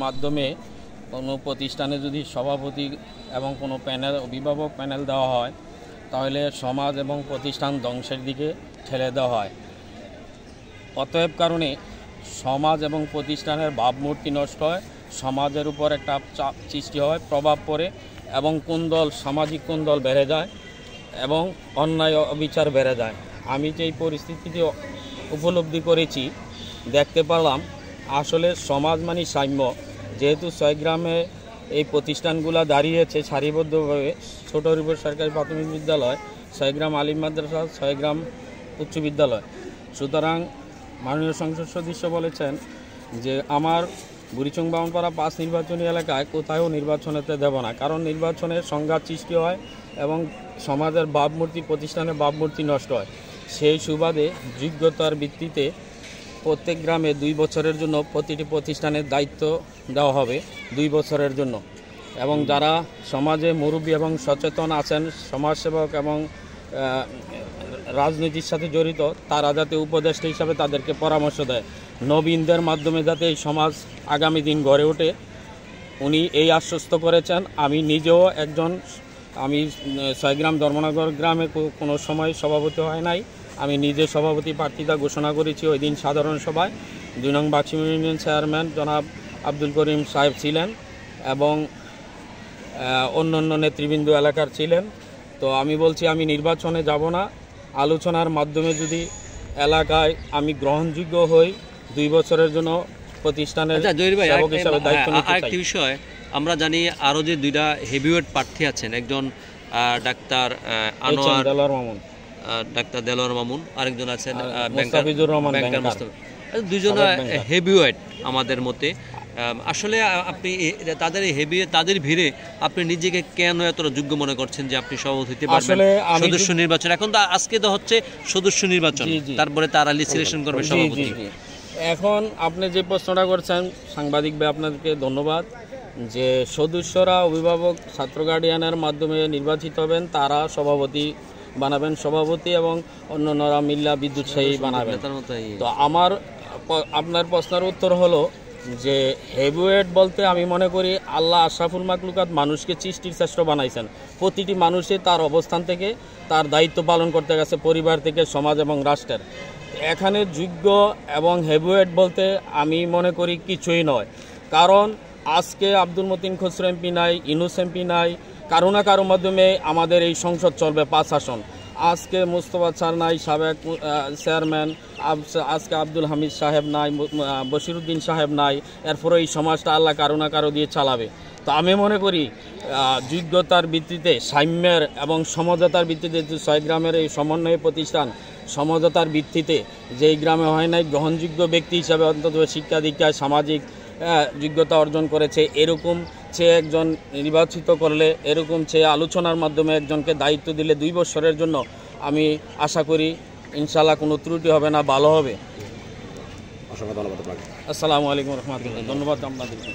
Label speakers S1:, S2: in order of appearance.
S1: মাধ্যমে কোনো প্রতিষ্ঠানে যদি সভাপতি এবং কোনো প্যানেল অভিভাবক প্যানেল দেওয়া হয় তাহলে সমাজ এবং প্রতিষ্ঠান ধ্বংসের দিকে ঠেলে দেওয়া হয়। অতএব কারণে সমাজ এবং প্রতিষ্ঠানের ভাবমূর্তি নষ্ট হয়, সমাজের উপর একটা চাপ সৃষ্টি হয়, প্রভাব পড়ে এবং কোন্দল সামাজিক কোন্দল বেড়ে যায় এবং অন্যায় অবিচার বেড়ে যায়। আমি যে এই পরিস্থিতিতে উপলব্ধি করেছি, দেখতে পারলাম আসলে সমাজ মানে সাম্য। যেহেতু 6 গ্রামে এই প্রতিষ্ঠানগুলো দাঁড়িয়েছে সারিবদ্ধভাবে, ছোট হরিপুর সরকারি প্রাথমিক বিদ্যালয়, 6 গ্রাম আলিম মাদ্রাসা, 6 গ্রাম উচ্চ বিদ্যালয়। সুতরাং মাননীয় সংসদ সদস্য বলেছেন যে আমার বুড়িচং বামনপাড়া 5 নির্বাচনী এলাকায় কোথাও নির্বাচনেতে দেব না, কারণ নির্বাচনের সংঘাত সৃষ্টি হয় এবং সমাজের ভাবমূর্তি, প্রতিষ্ঠানের ভাবমূর্তি নষ্ট হয়। সেই সুবাদে যোগ্যতার ভিত্তিতে প্রত্যেক গ্রামে 2 বছরের জন্য প্রতিটি প্রতিষ্ঠানের দায়িত্ব দেওয়া হবে 2 বছরের জন্য, এবং যারা সমাজে মুরব্বী এবং সচেতন আছেন, সমাজসেবক এবং রাজনীতির সাথে জড়িত, তারা যাতে উপদেষ্টা হিসাবে তাদেরকে পরামর্শ দেয়, নবীনদের মাধ্যমে যাতে এই সমাজ আগামী দিন গড়ে ওঠে, উনি এই আশ্বস্ত করেছেন। আমি নিজেও একজন, আমি 6 গ্রাম ধর্মনগর গ্রামে কোনো সময় সভাপতি হয় নাই, আমি নিজে সভাপতি প্রার্থিতা ঘোষণা করেছি ওই দিন সাধারণ সভায়। 2 নং বাক্সিম ইউনিয়ন চেয়ারম্যান জনাব আব্দুল করিম সাহেব ছিলেন এবং অন্যান্য নেতৃবৃন্দ এলাকার ছিলেন। তো আমি বলছি আমি নির্বাচনে যাব না, আলোচনার মাধ্যমে যদি এলাকায় আমি গ্রহণযোগ্য হই 2 বছরের জন্য প্রতিষ্ঠানের সেবক হিসাবে দায়িত্ব নিতে চাই।
S2: আরেকটি বিষয়, আমরা জানি আরও যে 2টা হেভিওয়েট প্রার্থী আছেন, একজন ডাক্তার আনোয়ার মামুন, ডাক্তার দেলোয়ার মামুন, আরেকজন আছেন
S1: মুস্তাফিজুর রহমান,
S2: দুজন হেভিওয়েট আমাদের মতে। আসলে আপনি তাদের ভিড়ে আপনি নিজেকে কেন এতটা যোগ্য মনে করছেন যে আপনি সভাপতি হতে পারবেন? সদস্য নির্বাচন এখন তো, আজকে তো হচ্ছে সদস্য নির্বাচন, তারপরে তারা লিস্ট সিলেকশন করবে সভাপতি।
S1: এখন আপনি যে প্রশ্নটা করছেন সাংবাদিক ভাই, আপনাদেরকে ধন্যবাদ। যে সদস্যরা অভিভাবক ছাত্র গার্ডিয়ানের মাধ্যমে নির্বাচিত হবেন, তারা সভাপতি বানাবেন সভাপতি এবং অন্যান্যরা মিল্লা বিদ্যুৎ শাহী বানাবেন। তো আপনার প্রশ্নের উত্তর হলো যে হেভিওয়েট বলতে আমি মনে করি আল্লাহ আশরাফুল মাকলুকাত মানুষকে সৃষ্টির শ্রেষ্ঠ বানাইছেন। প্রতিটি মানুষই তার অবস্থান থেকে তার দায়িত্ব পালন করতে গেছে, পরিবার থেকে, সমাজ এবং রাষ্ট্রের। এখানে যোগ্য এবং হেভিওয়েট বলতে আমি মনে করি কিছুই নয়, কারণ আজকে আব্দুল মতিন খসরু এমপি নাই, ইউনূস এমপি নাই, কারো না কারো মাধ্যমে আমাদের এই সংসদ চলবে 5 আসন। আজকে মুস্তফা স্যার নাই, সাবেক চেয়ারম্যান, আজকে আব্দুল হামিদ সাহেব নাই, বশিরউদ্দিন সাহেব নাই, এরপরে এই সমাজটা আল্লাহ কারো না কারো দিয়ে চালাবে। তো আমি মনে করি যোগ্যতার ভিত্তিতে, সাম্যের এবং সমঝোতার ভিত্তিতে 6 গ্রামের এই সমন্বয় প্রতিষ্ঠান, সমঝোতার ভিত্তিতে যেই গ্রামে হয় নাই গ্রহণযোগ্য ব্যক্তি হিসাবে অন্তত শিক্ষা দীক্ষায় সামাজিক যোগ্যতা অর্জন করেছে, এরকম সে একজন নির্বাচিত করলে, এরকম সে আলোচনার মাধ্যমে একজনকে দায়িত্ব দিলে 2 বছরের জন্য, আমি আশা করি ইনশাআল্লাহ কোনো ত্রুটি হবে না, ভালো হবে। আসসালামু আলাইকুম রহমতুল্লাহ। ধন্যবাদ আপনাদেরকে।